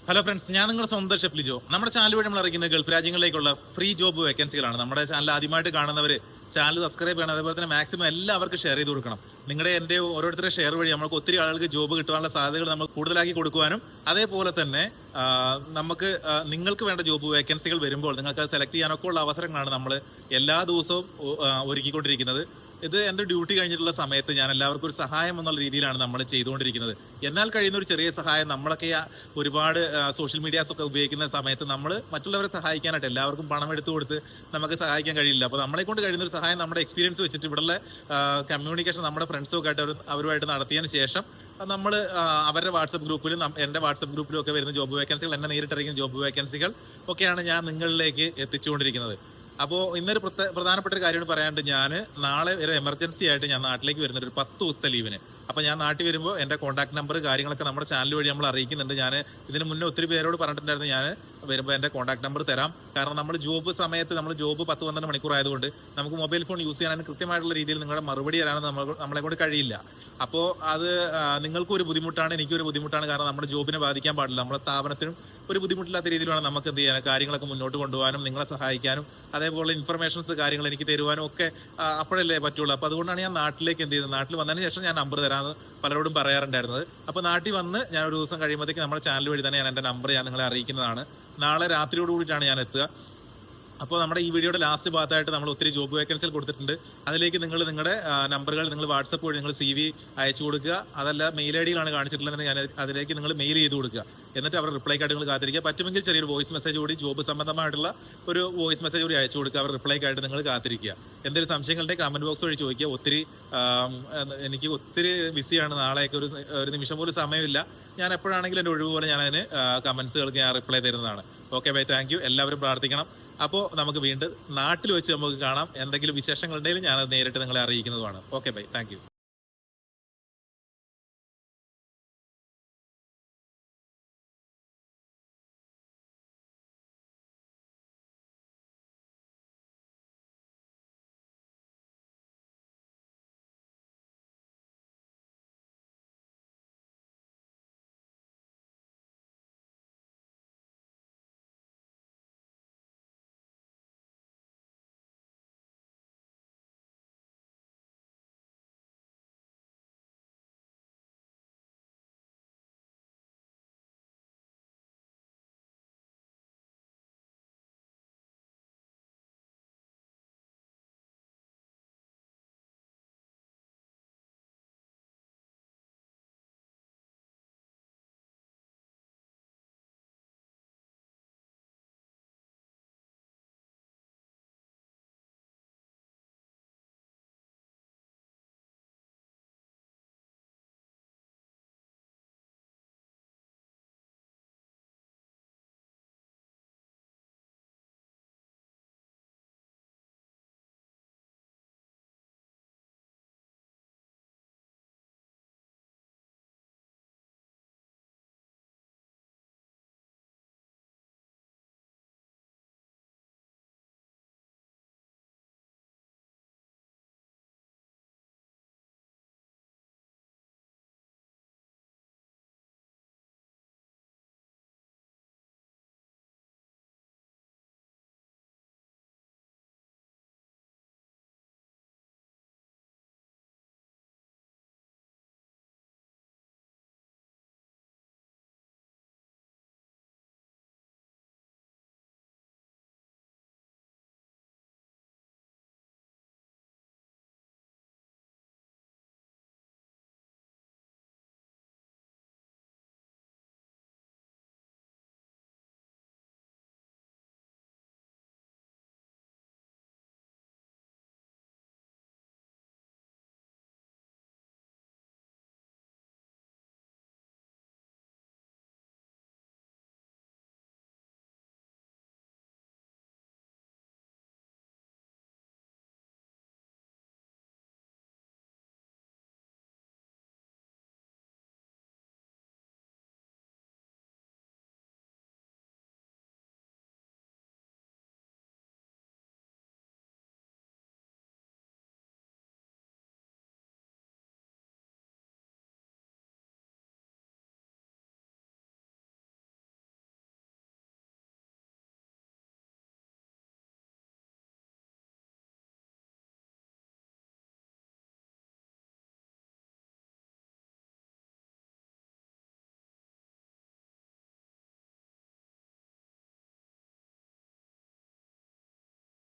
Hello friends, ഞാൻ നിങ്ങളുടെ സ്വന്തം ഷെഫ് ലിജോ. നമ്മുടെ ചാനൽ വഴി നമ്മൾ അറിയിക്കുന്ന ഗൾഫ് രാജ്യങ്ങളിലേക്കുള്ള ഫ്രീ ജോബ് വേക്കൻസികളാണ്. നമ്മുടെ ചാനൽ ആദ്യമായിട്ട് കാണുന്നവർ ചാനൽ സബ്സ്ക്രൈബ് ചെയ്യണം. അതേപോലെ തന്നെ മാക്സിമം എല്ലാവർക്കും ഷെയർ ചെയ്ത് കൊടുക്കണം. എൻ്റെ ഓരോരുത്തരുടെ ഷെയർ വഴി നമുക്ക് ഒത്തിരി ആളുകൾക്ക് ജോബ് കിട്ടാനുള്ള സാധ്യതകൾ നമ്മൾ കൂടുതലാക്കി കൊടുക്കുവാനും അതേപോലെ തന്നെ നമുക്ക് നിങ്ങൾക്ക് വേണ്ട ജോബ് വേക്കൻസികൾ വരുമ്പോൾ നിങ്ങൾക്ക് സെലക്ട് ചെയ്യാനൊക്കെ ഉള്ള അവസരങ്ങളാണ് നമ്മൾ എല്ലാ ദിവസവും ഒരുക്കിക്കൊണ്ടിരിക്കുന്നത്. ഇത് എൻ്റെ ഡ്യൂട്ടി കഴിഞ്ഞിട്ടുള്ള സമയത്ത് ഞാൻ എല്ലാവർക്കും ഒരു സഹായം എന്നുള്ള രീതിയിലാണ് നമ്മൾ ചെയ്തുകൊണ്ടിരിക്കുന്നത്. എന്നാൽ കഴിയുന്ന ഒരു ചെറിയ സഹായം, നമ്മളൊക്കെ ഒരുപാട് സോഷ്യൽ മീഡിയാസ് ഒക്കെ ഉപയോഗിക്കുന്ന സമയത്ത് നമ്മൾ മറ്റുള്ളവരെ സഹായിക്കാനായിട്ട് എല്ലാവർക്കും പണം എടുത്തു കൊടുത്ത് നമുക്ക് സഹായിക്കാൻ കഴിയില്ല. അപ്പോൾ നമ്മളെ കൊണ്ട് കഴിയുന്ന ഒരു സഹായം നമ്മുടെ എക്സ്പീരിയൻസ് വെച്ചിട്ട് ഇവിടെയുള്ള കമ്മ്യൂണിക്കേഷൻ നമ്മുടെ ഫ്രണ്ട്സൊക്കെ ആയിട്ട് അവരുമായിട്ട് നടത്തിയതിന് ശേഷം നമ്മൾ അവരുടെ വാട്സപ്പ് ഗ്രൂപ്പിലും എൻ്റെ വാട്സപ്പ് ഗ്രൂപ്പിലും ഒക്കെ വരുന്ന ജോബ് വേക്കൻസികൾ, എന്നെ നേരിട്ടിറങ്ങിയ ജോബ് വേക്കൻസികൾ ഒക്കെയാണ് ഞാൻ നിങ്ങളിലേക്ക് എത്തിച്ചുകൊണ്ടിരിക്കുന്നത്. അപ്പോൾ ഇന്നൊരു പ്രധാനപ്പെട്ട ഒരു കാര്യമാണ് പറയാണ്ട്. ഞാൻ നാളെ ഒരു എമർജൻസി ആയിട്ട് ഞാൻ നാട്ടിലേക്ക് വരുന്നുണ്ട്, ഒരു 10 ദിവസത്തെ ലീവിന്. അപ്പോൾ ഞാൻ നാട്ടിൽ വരുമ്പോൾ എൻ്റെ കോൺടാക്ട് നമ്പർ കാര്യങ്ങളൊക്കെ നമ്മുടെ ചാനൽ വഴി നമ്മൾ അറിയിക്കുന്നുണ്ട്. ഞാൻ ഇതിന് മുന്നേ ഒത്തിരി പേരോട് പറഞ്ഞിട്ടുണ്ടായിരുന്നു ഞാൻ വരുമ്പോൾ എൻ്റെ കോൺടാക്ട് നമ്പർ തരാം. കാരണം നമ്മൾ ജോബ് സമയത്ത് നമ്മൾ ജോബ് 10-12 മണിക്കൂർ ആയതുകൊണ്ട് നമുക്ക് മൊബൈൽ ഫോൺ യൂസ് ചെയ്യാനും കൃത്യമായിട്ടുള്ള രീതിയിൽ നിങ്ങളുടെ മറുപടി തരാനും നമ്മളെ കൊണ്ട് കഴിയില്ല. അപ്പോൾ അത് നിങ്ങൾക്കും ഒരു ബുദ്ധിമുട്ടാണ്, എനിക്കൊരു ബുദ്ധിമുട്ടാണ്. കാരണം നമ്മുടെ ജോബിനെ ബാധിക്കാൻ പാടില്ല. നമ്മുടെ സ്ഥാപനത്തിനും ഒരു ബുദ്ധിമുട്ടില്ലാത്ത രീതിയിലാണ് നമുക്ക് എന്ത് ചെയ്യാൻ കാര്യങ്ങളൊക്കെ മുന്നോട്ട് കൊണ്ടുപോകാനും നിങ്ങളെ സഹായിക്കാനും അതേപോലെ ഇൻഫർമേഷൻസ് കാര്യങ്ങൾ എനിക്ക് തരുവാനും ഒക്കെ അപ്പോഴല്ലേ പറ്റുള്ളൂ. അപ്പോൾ അതുകൊണ്ടാണ് ഞാൻ നാട്ടിലേക്ക് എന്ത് ചെയ്തത്, നാട്ടിൽ വന്നതിന് ശേഷം ഞാൻ നമ്പർ തരാമെന്ന് പലരോടും പറയാറുണ്ടായിരുന്നത്. അപ്പോൾ നാട്ടിൽ വന്ന് ഞാൻ ഒരു ദിവസം കഴിയുമ്പോഴത്തേക്ക് നമ്മുടെ ചാനൽ വഴി തന്നെ ഞാൻ എൻ്റെ നമ്പർ ഞാൻ നിങ്ങളെ അറിയിക്കുന്നതാണ്. നാളെ രാത്രിയോട് കൂടിയിട്ടാണ് ഞാൻ എത്തുക. അപ്പോൾ നമ്മുടെ ഈ വീഡിയോയുടെ ലാസ്റ്റ് ഭാഗത്തായിട്ട് നമ്മൾ ഒത്തിരി ജോബ് വേക്കൻസികൾ കൊടുത്തിട്ടുണ്ട്. അതിലേക്ക് നിങ്ങളുടെ നമ്പറുകൾ നിങ്ങൾ വാട്സപ്പ് വഴി നിങ്ങൾ CV അയച്ചു കൊടുക്കുക. അതല്ല മെയിൽ ID-കളാണ് കാണിച്ചിട്ടുള്ളത്, ഞാൻ അതിലേക്ക് നിങ്ങൾ മെയിൽ ചെയ്ത് കൊടുക്കുക. എന്നിട്ട് അവർ റിപ്ലൈക്കായിട്ട് നിങ്ങൾ കാത്തിരിക്കുക. പറ്റുമെങ്കിൽ ചെറിയൊരു വോയിസ് മെസ്സേജ് കൂടി, ജോബ് സംബന്ധമായിട്ടുള്ള ഒരു വോയിസ് മെസ്സേജ് കൂടി അയച്ചു കൊടുക്കുക. അവർ റിപ്ലൈക്കായിട്ട് നിങ്ങൾ കാത്തിരിക്കുക. എന്തെങ്കിലും സംശയങ്ങളുടെ കമന്റ് ബോക്സ് വഴി ചോദിക്കുക. എനിക്ക് ഒത്തിരി ബിസിയാണ്, നാളെയൊക്കെ ഒരു നിമിഷം പോലും സമയമില്ല. ഞാൻ എപ്പോഴാണെങ്കിലും എൻ്റെ ഒഴിവ് പോലെ ഞാൻ അതിന് കമന്റ്സുകൾക്ക് ഞാൻ റിപ്ലൈ തരുന്നതാണ്. Okay bye, thank U. എല്ലാവരും പ്രാർത്ഥിക്കണം. അപ്പോൾ നമുക്ക് വീണ്ടും നാട്ടിൽ വെച്ച് നമുക്ക് കാണാം. എന്തെങ്കിലും വിശേഷങ്ങളുണ്ടെങ്കിലും ഞാൻ നേരിട്ട് നിങ്ങളെ അറിയിക്കുന്നതുമാണ്. Okay bye, thank U.